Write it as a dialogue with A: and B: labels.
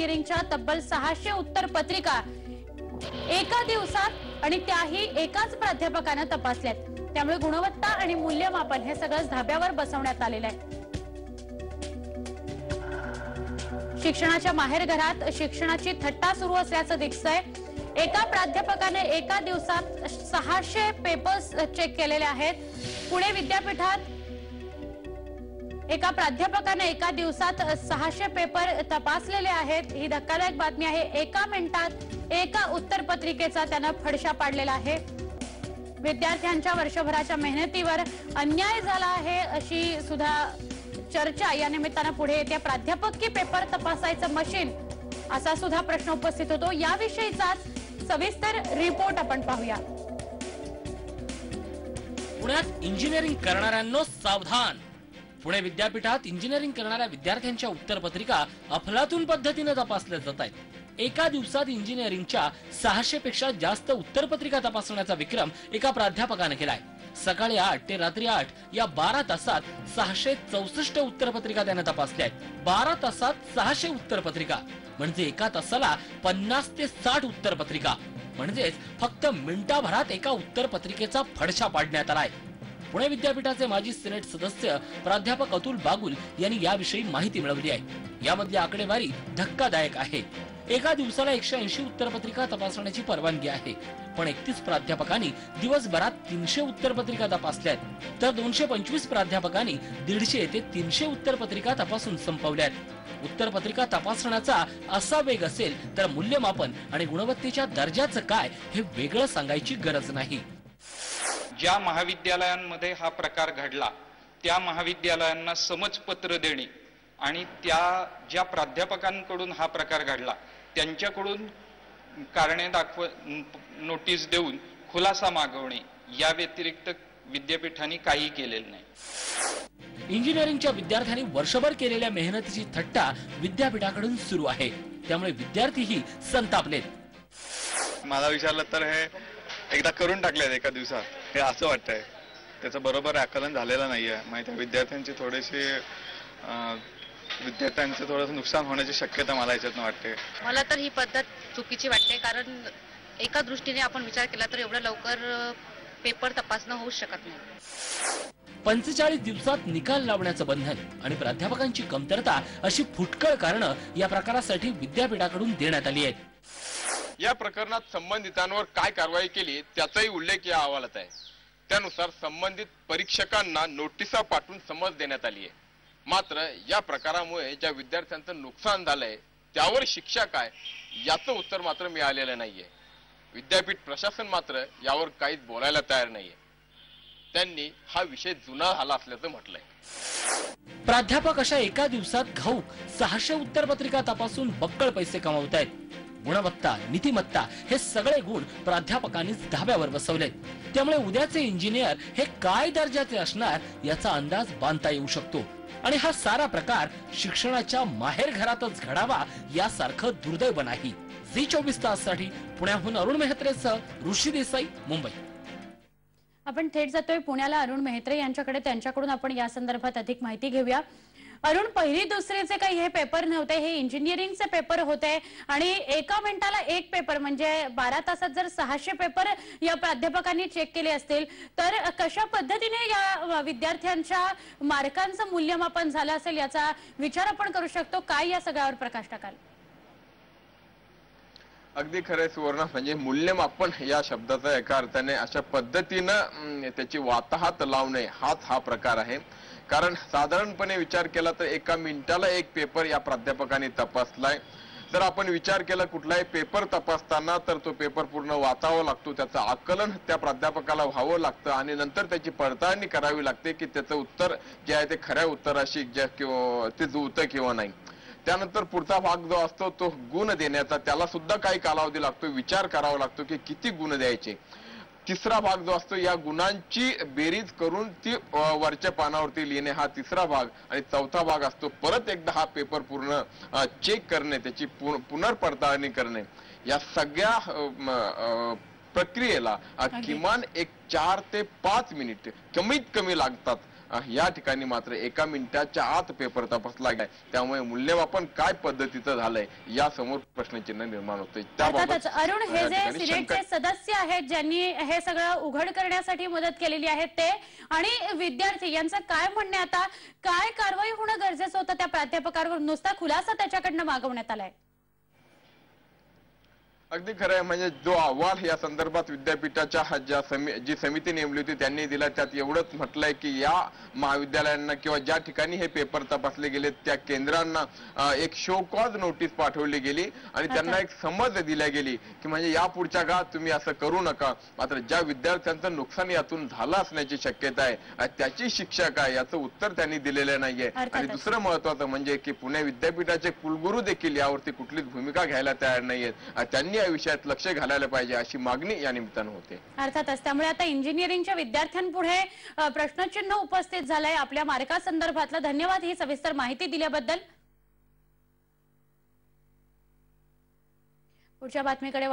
A: इंजिनिअरिंगच्या तब्बल 600 उत्तर पत्रिका एका दिवसात आणि त्याही एकाच प्राध्यापकाने तपासल्यात। त्यामुळे गुणवत्ता आणि मूल्यमापन हे सगळं धाब्यावर बसवण्यात आलेलं आहे। शिक्षणाच्या माहेरघरात शिक्षणाची थट्टा सुरू असल्याचं दिसतंय। एका प्राध्यापकाने एका दिवसात 600 पेपर्स चेक केलेले आहेत। पुणे विद्यापीठात एका प्राध्यापकाने एका दिवसात 600 पेपर तपासलेले आहेत। ही धक्कादायक बातमी आहे। एका मिनिटात एका उत्तरपत्रिकेचा त्याने फडशा पाडलेला आहे। विद्यार्थ्यांच्या वर्षभराच्या मेहनतीवर अन्याय झाला आहे अशी सुद्धा चर्चा या निमित्ताने पुढे येते। प्राध्यापक की पेपर तपासायचं मशीन असा सुद्धा प्रश्न उपस्थित होतो। याविषयीचाच सविस्तर रिपोर्ट आपण पाहूया।
B: पुण्यात इंजिनिअरिंग करणाऱ्यांनो सावधान। पुणे विद्यापीठात इंजिनिअरिंग करणाऱ्या विद्यार्थ्यांच्या उत्तरपत्रिका अफलातून पद्धतीने तपासल्या जात आहेत। एका दिवसात इंजिनिअरिंगच्या 600 पेक्षा जास्त उत्तरपत्रिका तपासण्याचा विक्रम एका प्राध्यापकाने केलाय। सकाळी 8 ते रात्री 8 या 12 तासात 664 उत्तरपत्रिका त्याने तपासल्या आहेत। 12 तासात 600 उत्तरपत्रिका म्हणजे एका तासाला 50 ते 60 उत्तरपत्रिका, म्हणजेच फक्त मिनिटाभरात एका उत्तरपत्रिकेचा फडशा पाडण्यात आलाय। पुणे विद्यापीठाचे माजी सिनेट सदस्य प्राध्यापक अतुल बागुल यांनी याविषयी माहिती मिळवली आहे। यामधली आकडेवारी धक्कादायक आहे। एका दिवसाला 180 उत्तरपत्रिका तपासण्याची परवानगी आहे, पण 31 प्राध्यापकांनी दिवसभरात 300 उत्तरपत्रिका तपासल्यात, तर 225 प्राध्यापकांनी 150 ते 300 उत्तरपत्रिका तपासून संपवल्यात। उत्तरपत्रिका तपासण्याचा असा वेग असेल तर मूल्यमापन आणि गुणवत्तेच्या दर्जाचं काय हे वेगळं सांगायची गरज नाही।
C: ज्या महाविद्यालयांमध्ये हा प्रकार घडला त्या महाविद्यालयांना समजपत्र देणे आणि त्या ज्या प्राध्यापकांकडून हा प्रकार घडला त्यांच्याकडून कारणे नोटीस देऊन खुलासा मागवणे या व्यतिरिक्त विद्यापीठांनी काही केलेलं नाही।
B: इंजिनिअरिंगच्या विद्यार्थ्यांनी वर्षभर केलेल्या मेहनतीची थट्टा विद्यापीठाकडून सुरू आहे, त्यामुळे विद्यार्थीही संतापलेत।
D: मला विचारलं तर हे एकदा करून टाकलेत एका दिवसात, हे असं वाटतंय त्याचं बरोबर आकलन झालेलं नाहीये। माहिती विद्यार्थ्यांची विद्यार्थ्यांचं थोडंसं नुकसान होण्याची शक्यता मला याच्यातून वाटते।
E: मला तर ही पद्धत चुकीची वाटते, कारण एका दृष्टीने आपण विचार केला तर एवढं लवकर पेपर तपासणं होऊ शकत नाही।
B: 45 दिवसात निकाल लावण्याचं बंधन आणि प्राध्यापकांची कमतरता अशी फुटकळ कारणं या प्रकारासाठी विद्यापीठाकडून देण्यात आली आहेत।
F: या प्रकरणात संबंधितांवर काय कारवाई केली त्याचाही उल्लेख या अहवालात आहे। त्यानुसार संबंधित परीक्षकांना नोटिसा पाठवून समज देण्यात आली आहे। मात्र या प्रकारामुळे ज्या विद्यार्थ्यांचं नुकसान झालंय त्यावर शिक्षा काय याचं उत्तर मात्र मिळालेलं नाहीये। विद्यापीठ प्रशासन मात्र यावर काहीच बोलायला तयार नाहीये। त्यांनी हा विषय जुना झाला असल्याचं म्हटलंय।
B: प्राध्यापक अशा एका दिवसात घाऊक 600 उत्तरपत्रिका तपासून बक्कळ पैसे कमावतायत। गुणवत्ता, नीतिमत्ता हे सगळे गुण प्राध्यापकांनीच धाब्यावर बसवलेत। त्यामुळे उद्याचे इंजिनियर हे काय दर्जाचे असणार याचा अंदाज बांधता येऊ शकतो। आणि हा सारा प्रकार शिक्षणाच्या माहेरघरातच घडावा यासारखं दुर्दैव नाही। झी24 ताससाठी पुण्याहून अरुण मेहत्रेसह ऋषी देसाई, मुंबई।
A: आपण थेट जातोय पुण्याला अरुण मेहत्रे यांच्याकडे, त्यांच्याकडून आपण या संदर्भात अधिक माहिती घेऊया। अरुण, पहिली दुसरीचे काही हे पेपर नव्हते, हे इंजिनिअरिंगचे पेपर होते आणि एका मिनिटाला एक पेपर म्हणजे 12 तासात जर 600 पेपर या प्राध्यापकांनी चेक केले असतील तर कशा पद्धतीने या विद्यार्थ्यांच्या मार्कांचं मूल्यमापन झालं असेल याचा विचार आपण करू शकतो। काय या सगळ्यावर प्रकाश टाकाल?
F: अगदी खरंय सुवर्णा, म्हणजे मूल्यमापन या शब्दाचा एका अर्थाने अशा पद्धतीनं त्याची वाताहत लावणे हाच हा प्रकार आहे। कारण साधारणपणे विचार केला तर एका मिनिटाला एक पेपर या प्राध्यापकांनी तपासलाय। जर आपण विचार केला कुठलाही पेपर तपासताना तर तो पेपर पूर्ण वाचावा लागतो, त्याचं आकलन त्या प्राध्यापकाला व्हावं लागतं आणि नंतर त्याची पडताळणी करावी लागते की त्याचं उत्तर जे आहे ते खऱ्या उत्तराशी ते जुळतं किंवा नाही। त्यानंतर पुढचा भाग जो असतो तो गुण देण्याचा, त्याला सुद्धा काही कालावधी लागतो, विचार करावा लागतो की किती गुण द्यायचे। तिसरा भाग जो असतो या गुणांची बेरीज करून ती वरच्या पानावरती लिहिणे हा तिसरा भाग, आणि चौथा भाग असतो परत एकदा हा पेपर पूर्ण चेक करणे, त्याची पुनर्पडताळणी करणे। या सगळ्या प्रक्रियेला किमान एक 4 ते 5 मिनिट कमीत कमी लागतात या ठिकाणी मात्र एका मिनिटाच्या आत पेपर तपासला गेलाय. त्यामुळे मूल्यमापन काय पद्धतीचं झालंय यासमोर प्रश्नचिन्ह निर्माण होतंय.
A: अर्थातच अरुण, हे जे सिनेटचे सदस्य आहेत ज्यांनी हे सगळं उघड करण्यासाठी मदत केलेली आहे ते आणि विद्यार्थी यांचं काय म्हणणे, आता काय कारवाई होणं गरजेचं होतं त्या प्राध्यापकावर? नुसता खुलासा त्याच्याकडनं मागवण्यात आलाय.
F: अगदी खरं आहे. म्हणजे जो अहवाल या संदर्भात विद्यापीठाच्या जी समिती नेमली होती त्यांनी दिला, त्यात एवढंच म्हटलंय की या महाविद्यालयांना किंवा ज्या ठिकाणी हे पेपर तपासले गेले त्या केंद्रांना एक शो कॉज नोटीस पाठवली गेली आणि त्यांना एक समज दिल्या गेली की म्हणजे यापुढच्या काळात तुम्ही असं करू नका. मात्र ज्या विद्यार्थ्यांचं नुकसान यातून झालं असण्याची शक्यता आहे त्याची शिक्षा काय याचं उत्तर त्यांनी दिलेलं नाहीये. आणि दुसरं महत्वाचं म्हणजे की पुणे विद्यापीठाचे कुलगुरू देखील यावरती कुठलीच भूमिका घ्यायला तयार नाहीयेत. त्यांनी या विषयात लक्ष घालायला पाहिजे अशी मागणी या निमित्तानं होते.
A: अर्थातच त्यामुळे आता इंजिनिअरिंगच्या विद्यार्थ्यांपुढे प्रश्नचिन्ह उपस्थित झालंय. आपल्या मार्कासंदर्भातला धन्यवाद ही सविस्तर माहिती दिल्याबद्दल. पुढच्या बातमीकडे